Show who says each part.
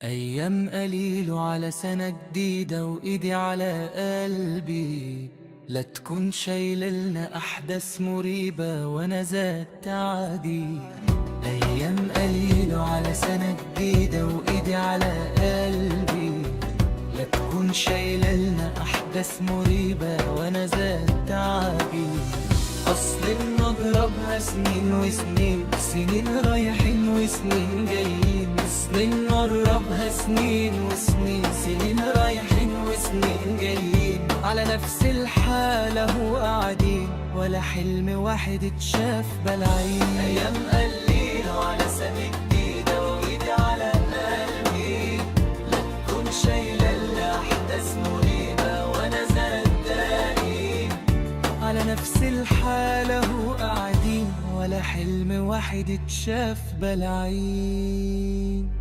Speaker 1: أيام قليل على سنة جديدة وإيدي على قلبي، لا تكون شايللنا أحداث مريبة وأنا زاد تعدي. أيام قليل على سنة جديدة وإيدي على قلبي، لا تكون شايللنا أحداث مريبة وأنا زاد تعبي. أصل نضربها سنين وسنين، سنين رايحين وسنين جايين. أصل نقربها سنين وسنين، سنين رايحين وسنين جايين. على نفس الحالة وقاعدين، ولا حلم واحد اتشاف بلعين. أيام قليلة على سنة جديدة وإيدي على قلبي، لا تكون شايلة الأحداث مريبة وأنا زدقين. على نفس الحالة وقاعدين، ولا حلم واحد اتشاف بلعين.